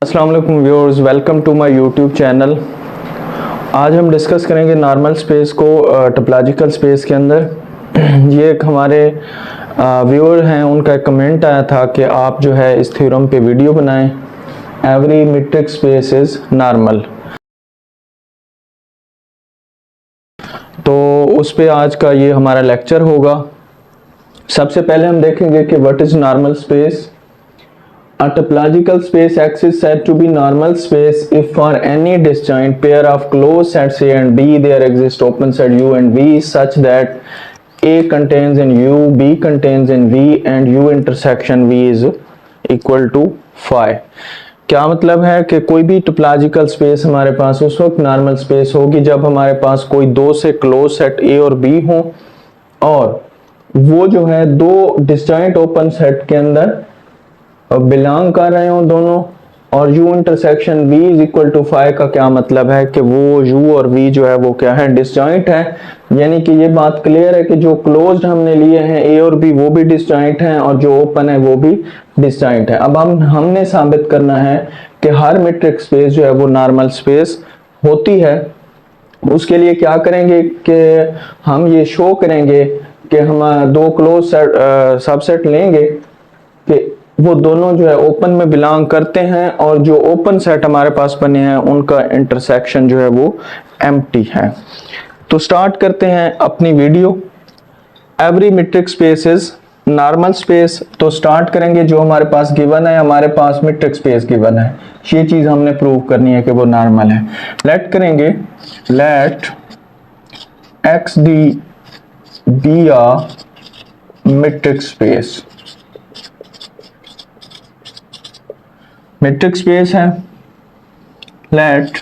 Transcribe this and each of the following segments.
अस्सलाम वालेकुम viewers, welcome to my YouTube channel. आज हम डिस्कस करेंगे नॉर्मल स्पेस को टोपोलॉजिकल स्पेस के अंदर। ये एक हमारे व्यूअर हैं, उनका एक कमेंट आया था कि आप जो है इस थ्योरम पे वीडियो बनाएं, every metric space is normal. तो उस पे आज का ये हमारा लेक्चर होगा। सबसे पहले हम देखेंगे कि what is normal space. A topological space X is said to be normal space if for any disjoint pair of closed sets A and B there exist open set U and V such that A contains in U, B contains in V and U intersection V is equal to phi। क्या मतलब है कि कोई भी topological space हमारे पास उस वक्त normal space होगी जब हमारे पास कोई दो से क्लोज सेट A और B हो और वो जो है दो डिसजॉइंट ओपन सेट के अंदर बिलोंग कर रहे हो दोनों, और U intersection V is equal to phi का क्या मतलब है कि वो U और V जो है वो क्या है, डिसजॉइंट है। यानी कि ये बात क्लियर है कि जो क्लोज्ड हमने लिए हैं A और B वो भी डिसजॉइंट हैं और जो ओपन है वो भी डिसजॉइंट है। अब हमने साबित करना है कि हर मीट्रिक स्पेस जो है वो नॉर्मल स्पेस होती है। उसके लिए क्या करेंगे कि हम ये शो करेंगे कि हम दो क्लोज सबसेट लेंगे कि वो दोनों जो है ओपन में बिलोंग करते हैं और जो ओपन सेट हमारे पास बने हैं उनका इंटरसेक्शन जो है वो एम्प्टी है। तो स्टार्ट करते हैं अपनी video. Every metric space is normal space. तो स्टार्ट करेंगे, जो हमारे पास गिवन है, हमारे पास मीट्रिक स्पेस गिवन है, ये चीज हमने प्रूव करनी है कि वो नॉर्मल है। लेट करेंगे, let X D be a metric space. Metric space है, let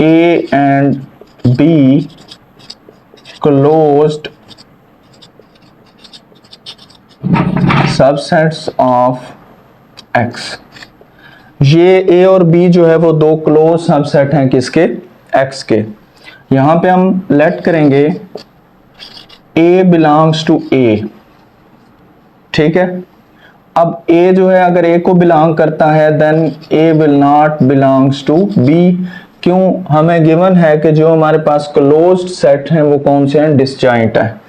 A and B closed subsets of X। ये A और B जो है वो दो क्लोज सबसेट हैं किसके, X के। यहां पे हम लेट करेंगे A belongs to A, ठीक है। अब A जो है अगर A को बिलोंग करता है then A will not belongs to B। क्यों? हमें गिवन है कि जो हमारे पास क्लोज्ड सेट हैं वो कौन से हैं, डिसजॉइंट है।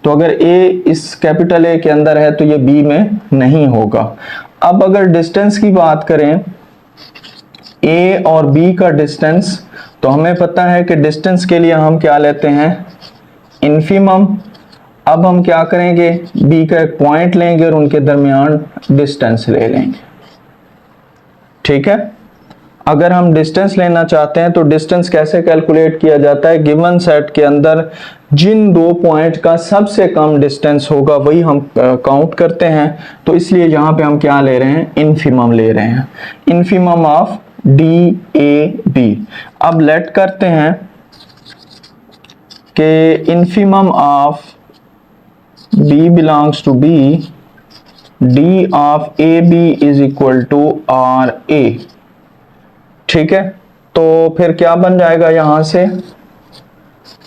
तो अगर A इस कैपिटल A के अंदर है तो ये B में नहीं होगा। अब अगर डिस्टेंस की बात करें, A और B का डिस्टेंस, तो हमें पता है कि डिस्टेंस के लिए हम क्या लेते हैं, इन्फिमम। अब हम क्या करेंगे, B का एक पॉइंट लेंगे और उनके दरमियान डिस्टेंस ले लेंगे, ठीक है। अगर हम डिस्टेंस लेना चाहते हैं तो डिस्टेंस कैसे कैलकुलेट किया जाता है, गिवन सेट के अंदर जिन दो पॉइंट का सबसे कम डिस्टेंस होगा वही हम काउंट करते हैं। तो इसलिए यहां पे हम क्या ले रहे हैं, इन्फिमम ले रहे हैं, इन्फिमम ऑफ DAB। अब लेट करते हैं कि infimum of B belongs to B, D of AB is equal to RA, ठीक है। तो फिर क्या बन जाएगा यहां से,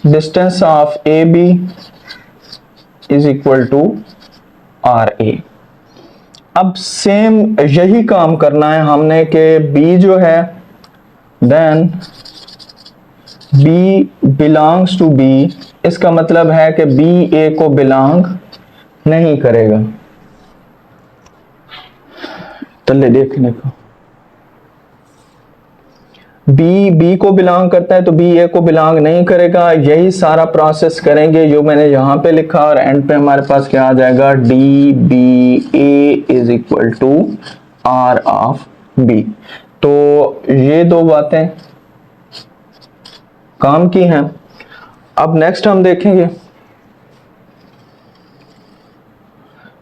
distance of AB is equal to RA। अब सेम यही काम करना है हमने कि B जो है then B belongs to B, इसका मतलब है कि B A को बिलोंग नहीं करेगा। तले देखने को B को बिलोंग करता है तो B A को बिलोंग नहीं करेगा। यही सारा प्रोसेस करेंगे जो मैंने यहां पे लिखा और एंड पे हमारे पास क्या आ जाएगा, DBA is equal to R of B। तो ये दो बातें काम की हैं। अब नेक्स्ट हम देखेंगे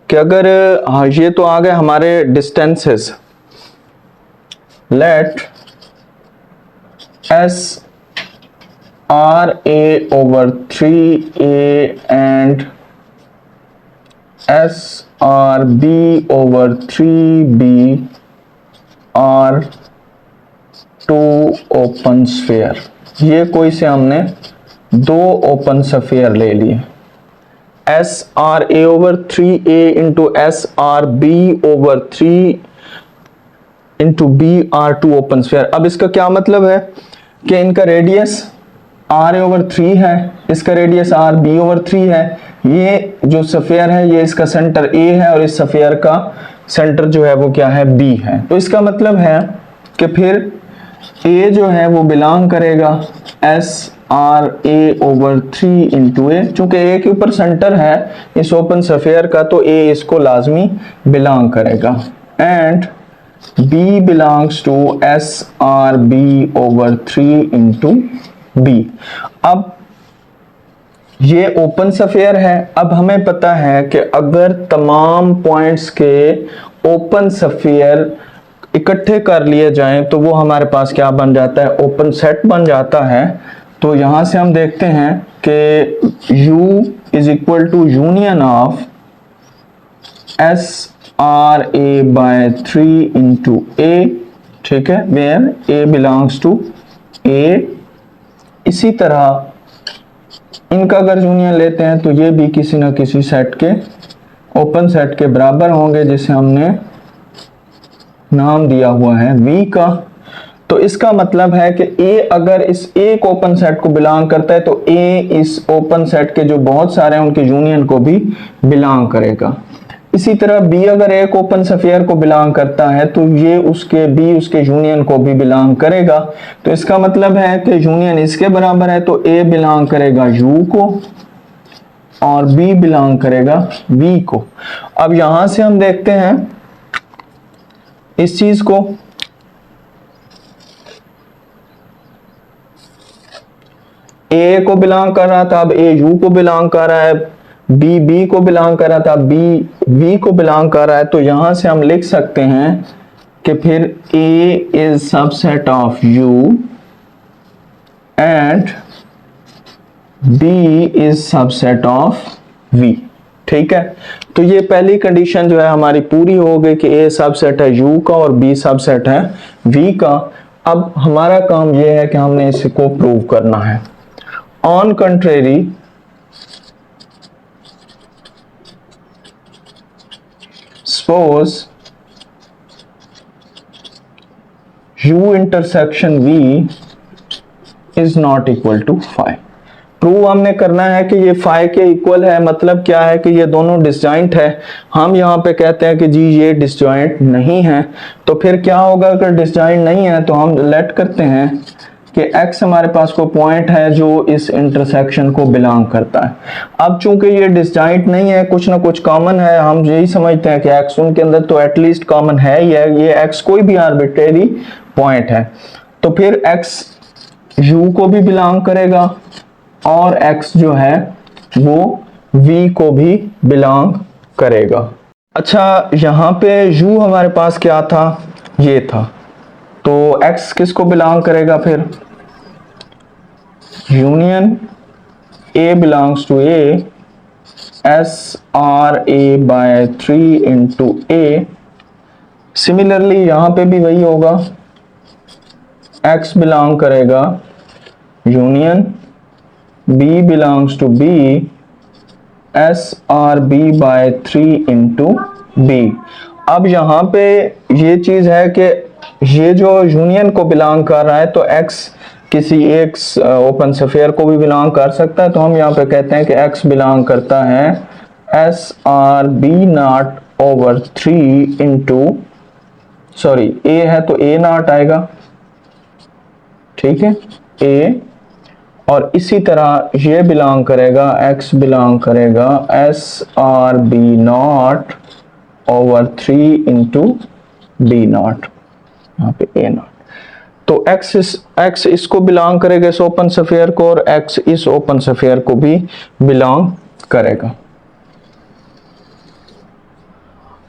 कि अगर ये तो आ गए हमारे distances, let SRA over 3A and SRB over 3B are two open sphere। ये कोई से हमने दो ओपन स्फीयर ले लिए, SRA over 3A into SRB over 3 into B R two open sphere. अब इसका क्या मतलब है कि इनका रेडियस r/3 है, इसका रेडियस rb/3 है। ये जो स्फीयर है ये इसका सेंटर a है और इस स्फीयर का सेंटर जो है वो क्या है, b है। तो इसका मतलब है कि फिर a जो है वो बिलोंग करेगा sra/3 इंटू a। चूंकि a के ऊपर सेंटर है इस ओपन स्फीयर का तो a इसको लाजमी बिलोंग करेगा। And b belongs to srb/3 into b। अब ये ओपन स्फीयर है। अब हमें पता है कि अगर तमाम पॉइंट्स के ओपन स्फीयर इकट्ठे कर लिए जाएं तो वो हमारे पास क्या बन जाता है, ओपन सेट बन जाता है। तो यहां से हम देखते हैं कि U is equal to union of sra/3 into a, ठीक है, where a belongs to a। इसी तरह इनका अगर यूनियन लेते हैं तो ये भी किसी ना किसी सेट के, ओपन सेट के बराबर होंगे जिसे हमने नाम दिया हुआ है V का। तो इसका मतलब है कि A अगर इस एक ओपन सेट को बिलोंग करता है तो A इस ओपन सेट के जो बहुत सारे हैं उनके यूनियन को भी बिलोंग करेगा। इसी तरह B अगर एक ओपन स्फीयर को बिलोंग करता है तो ये उसके B उसके यूनियन को भी बिलोंग करेगा। तो इसका मतलब है कि यूनियन इसके बराबर है तो A बिलोंग करेगा U को और B बिलोंग करेगा V को। अब यहां से हम देखते हैं इस चीज को, A को बिलोंग कर रहा था, अब A U को बिलोंग कर रहा है, B को बिलोंग कर रहा था, B V को बिलोंग कर रहा है। तो यहां से हम लिख सकते हैं कि फिर A is subset of U and B is subset of V, ठीक है। तो ये पहली कंडीशन जो है हमारी पूरी हो गई कि A सबसेट है U का और B सबसेट है V का। अब हमारा काम ये है कि हमने इसको प्रूव करना है। On contrary, suppose U intersection V is not equal to phi। Prove हमने करना है कि ये फाई के इक्वल है। मतलब क्या है कि ये दोनों डिसजॉइंट है। हम यहाँ पे कहते हैं कि जी ये डिसजॉइंट नहीं है। तो फिर क्या होगा, अगर डिसजॉइंट नहीं है तो हम लेट करते हैं कि x हमारे पास कोई पॉइंट है जो इस इंटरसेक्शन को बिलोंग करता है। अब चूंकि ये डिसजॉइंट नहीं है, कुछ ना कुछ कॉमन है, हम यही समझते हैं कि x उनके अंदर तो एटलीस्ट कॉमन है ही है, ये x कोई भी आर्बिट्रेरी पॉइंट है। तो फिर x u को भी बिलोंग करेगा और x जो है वो v को भी बिलोंग करेगा। अच्छा, यहाँ पे u हमारे पास क्या था, ये था। तो x किसको बिलोंग करेगा, फिर union a belongs to a, sra/3 into a। Similarly यहाँ पे भी वही होगा, x बिलोंग करेगा union b belongs to b, srb/3 into b। अब यहाँ पे ये चीज है कि ये जो यूनियन को बिलोंग कर रहा है तो x किसी एक ओपन स्फीयर को भी बिलोंग कर सकता है। तो हम यहाँ पे कहते हैं कि x बिलोंग करता है srb/3 इंटू, सॉरी a है तो a0 आएगा, ठीक है, a। और इसी तरह ये बिलोंग करेगा, x बिलोंग करेगा srb/3 इंटू b0, यहाँ पे a0। तो x इसको बिलोंग करेगा इस ओपन स्फीयर को और x इस ओपन स्फीयर को भी बिलोंग करेगा।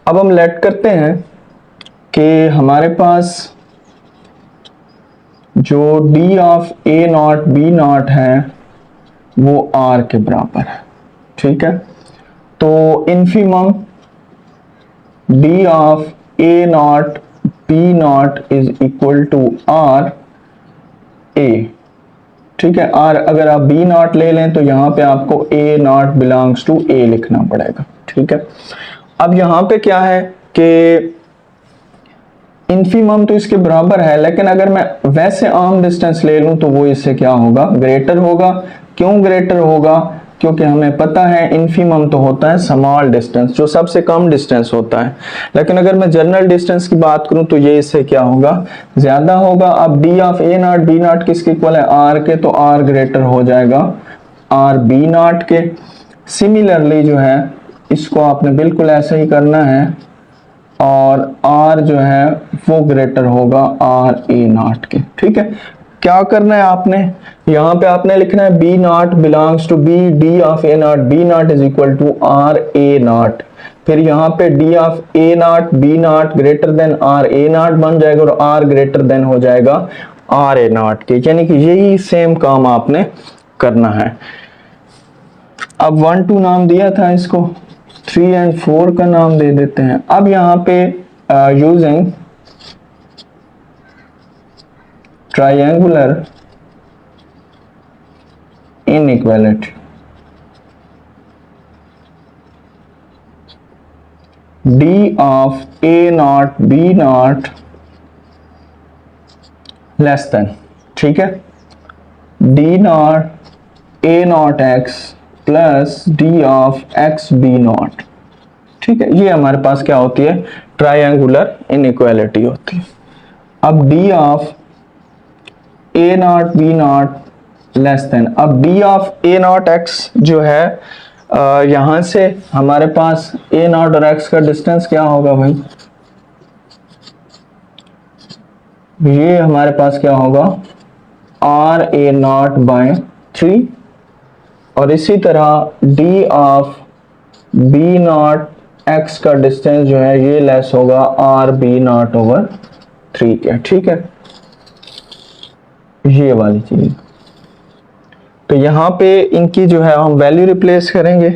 अब हम लेट करते हैं कि हमारे पास जो d ऑफ a0 b0 है वो r के बराबर है, ठीक है। तो infimum d of a0 b0 is equal to r a, ठीक है। r अगर आप b0 ले लें तो यहाँ पे आपको a0 बिलोंग्स टू a लिखना पड़ेगा, ठीक है। अब यहाँ पे क्या है कि इन्फीमम तो इसके बराबर है, लेकिन अगर मैं वैसे आम डिस्टेंस ले लूं तो वो इससे क्या होगा, ग्रेटर होगा। क्यों ग्रेटर होगा, क्योंकि हमें पता है इन्फीमम तो होता है स्मॉल डिस्टेंस, जो सबसे कम डिस्टेंस होता है। लेकिन अगर मैं जनरल डिस्टेंस की बात करूं तो ये इससे क्या होगा, ज्यादा होगा। अब D of A not B not किसके इक्वल है, आर के, तो आर ग्रेटर हो जाएगा आर बी नॉट के। सिमिलरली जो है इसको आपने बिल्कुल ऐसे ही करना है, और आर जो है वो ग्रेटर होगा आर ए नॉट के। ठीक है, क्या करना है आपने, यहाँ पे आपने लिखना है B not belongs to B D of A not B not is equal to R A not. फिर यहाँ पे D of A not B not greater than R A not बन जाएगा, और आर ग्रेटर देन हो जाएगा are A not के। यानी कि यही सेम काम आपने करना है। अब 1 2 नाम दिया था इसको, 3 और 4 का नाम दे देते हैं। अब यहाँ पे using triangular inequality, D of A not B not less than, ठीक है, D not A not X plus D of X B not. ठीक है, ये हमारे पास क्या होती है, ट्रायंगुलर इनइक्वालिटी होती है। अब D of A not B not less than, अब D of A not X जो है यहां से हमारे पास ए नॉट और एक्स का डिस्टेंस क्या होगा भाई, ये हमारे पास क्या होगा आर ए नॉट बाय 3, और इसी तरह D of B not X का डिस्टेंस जो है ये लेस होगा आर बी नॉट ओवर 3 के। ठीक है, ये वाली चीज। तो यहां पे इनकी जो है हम वैल्यू रिप्लेस करेंगे,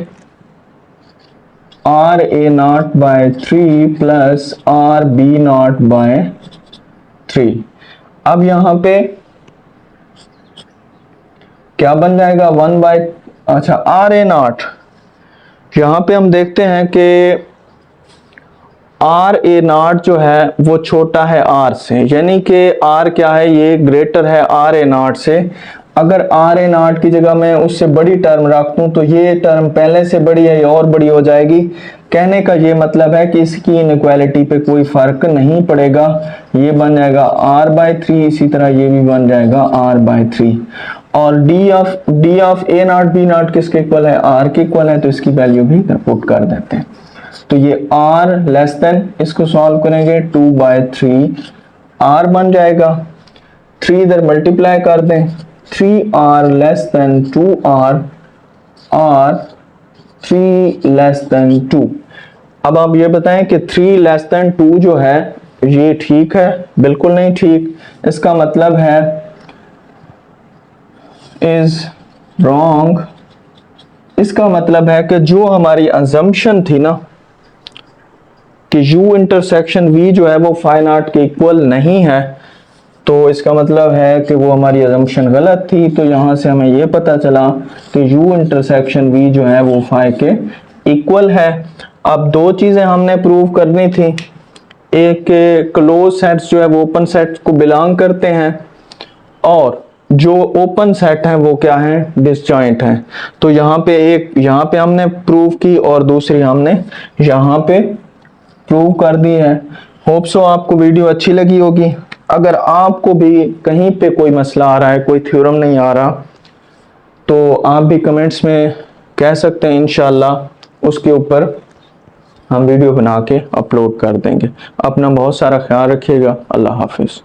R A not by 3 plus R B not by 3। अब यहां पे क्या बन जाएगा 1 बाय, अच्छा आर ए नॉट, यहां पे हम देखते हैं कि आर ए नॉट जो है वो छोटा है आर से, यानी कि आर क्या है, ये ग्रेटर है आर ए नॉट से। अगर आर ए नॉट की जगह मैं उससे बड़ी टर्म रख दूं तो ये टर्म पहले से बड़ी है, ये और बड़ी हो जाएगी। कहने का ये मतलब है कि इसकी इनइक्वालिटी पे कोई फर्क नहीं पड़ेगा, ये बन जाएगा आर बाय 3, इसी तरह ये भी बन जाएगा आर बाय 3। और D of A not B not किसके इक्वल है, आर के इक्वल है, तो इसकी वैल्यू भी पुट कर देते हैं। तो ये आर लेस देन, इसको सॉल्व करेंगे 2 बाय 3 आर बन जाएगा, 3 इधर मल्टीप्लाई कर दें, 3 R less than 2 R, R 3 less than 2। अब आप ये बताएं कि 3 लेस देन 2 जो है ये ठीक है, बिल्कुल नहीं ठीक। इसका मतलब है इज रॉन्ग। इसका मतलब है कि जो हमारी अजम्पशन थी ना कि u इंटरसेक्शन v जो है वो फाई नॉट के इक्वल नहीं है, तो इसका मतलब है कि वो हमारी अजम्पशन गलत थी। तो यहाँ से हमें ये पता चला कि u इंटरसेक्शन v जो है वो फाई के इक्वल है। अब दो चीज़ें हमने प्रूव करनी थी, एक के क्लोज सेट्स जो है वो ओपन सेट को बिलोंग करते हैं, और जो ओपन सेट है वो क्या है, डिसजॉइंट है। तो यहाँ पे हमने प्रूव की और दूसरी हमने यहाँ पे प्रूव कर दी है। होप सो आपको वीडियो अच्छी लगी होगी। अगर आपको भी कहीं पे कोई मसला आ रहा है, कोई थ्योरम नहीं आ रहा, तो आप भी कमेंट्स में कह सकते हैं, इंशाल्लाह उसके ऊपर हम वीडियो बना के अपलोड कर देंगे। अपना बहुत सारा ख्याल रखिएगा। अल्लाह हाफिज़।